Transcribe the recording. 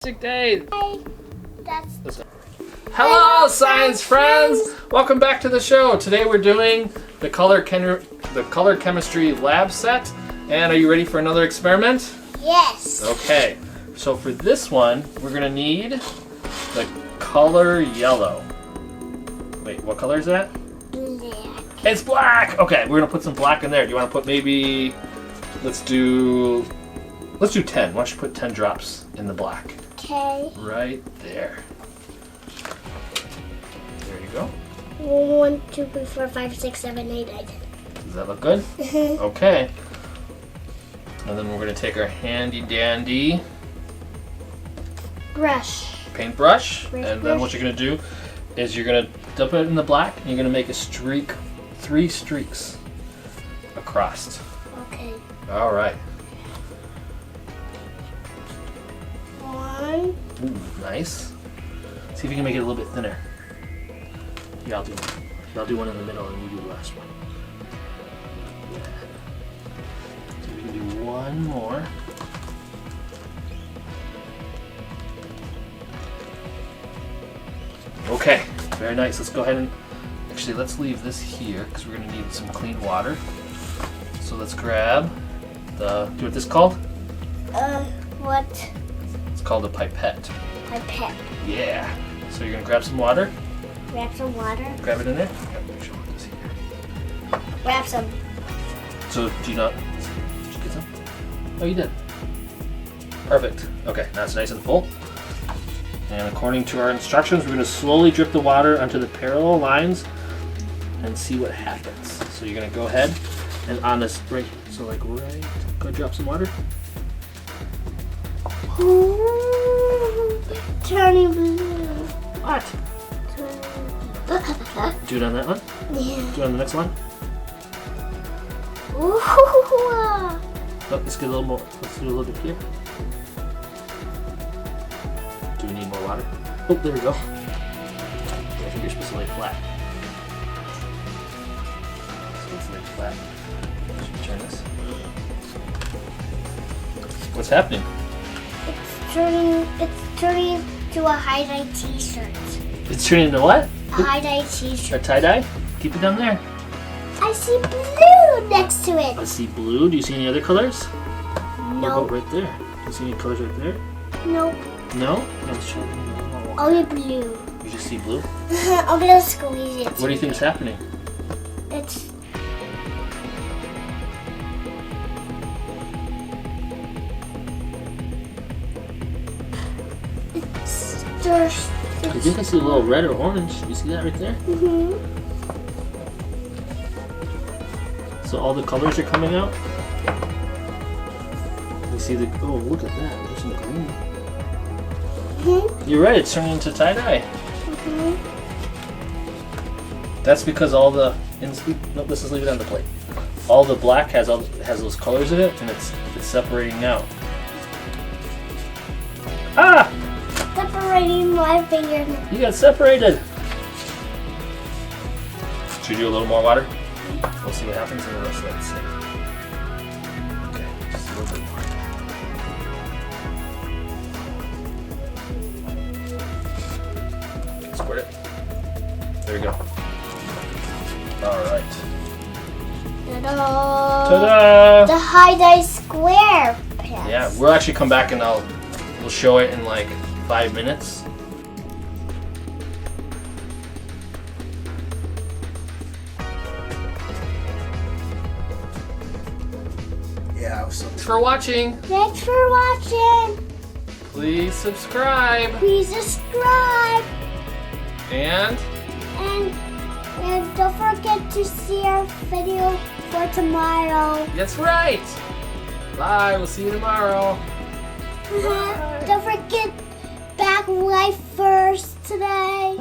Day. Hi. Hello, science friends! Welcome back to the show. Today we're doing the color chemistry lab set. And are you ready for another experiment? Yes. Okay. So for this one, we're gonna need the color yellow. Wait, what color is that? Black. It's black. Okay, we're gonna put some black in there. Do you want to put maybe? Let's do 10. Why don't you put 10 drops in the black? Okay. Right there. There you go. 1, 2, 3, 4, 5, 6, 7, 8, 9, 10. Does that look good? Okay. And then we're going to take our handy dandy Brush. paintbrush. Brush, And then what brush. you're going to do is you're going to dump it in the black and you're going to make a streak, 3 streaks across. Okay. All right. 1. Ooh, nice. See if you can make it a little bit thinner. Yeah, I'll do one in the middle and you do the last one. Yeah. So we can do one more. Okay, very nice. Let's go ahead and actually let's leave this here because we're gonna need some clean water. So let's grab the. Do you know what this is called? What? It's called a pipette. Pipette. Yeah. So you're gonna grab some water. Grab some water. Grab it in there. Yeah, make sure we put this here. Grab some. So do you not? Did you get some? Oh, you did. Perfect. Okay, now it's nice and full. And according to our instructions, we're going to slowly drip the water onto the parallel lines and see what happens. So you're going to go ahead and on this right. So like right. Go drop some water. Ooh, turning blue. What? Do it on that one. Yeah. Do it on the next one. Ooh. Oh, let's get a little more. Let's do a little bit here. Do we need more water? Oh, there we go. I think you're supposed to lay flat. So let's lay flat. Should we turn this? What's happening? It's turning to a high-dye t-shirt. It's turning into what? A high-dye A t-shirt. tie-dye? Keep it down there. I see blue next to it. I see blue. Do you see any other colors? What No. about right there? Do you see any colors right there? Nope. No? Let's show you. Only blue. You just see blue? I'm gonna squeeze it. What do you think is happening? It's there's. Because you can see a little red or orange. You see that right there? So all the colors are coming out. You see the, oh, look at that. There's some green. You're right, it's turning into tie-dye. That's because all the, no, let's just leave it on the plate. All the black has those colors in it, and it's separating out. Ah! Separating my finger. You got separated. Should we do a little more water? We'll see what happens and let's let it sit. Okay, just a little bit more. Squirt it. There we go. Alright. Ta-da! Ta-da! The high-dye square pants. Yeah, we'll actually come back and we'll show it in like 5 minutes. Yeah, so thanks for watching. Thanks for watching. Please subscribe. Please subscribe. And And don't forget to see our video for tomorrow. that's right. Bye. We'll see you tomorrow. Don't forget back life first today.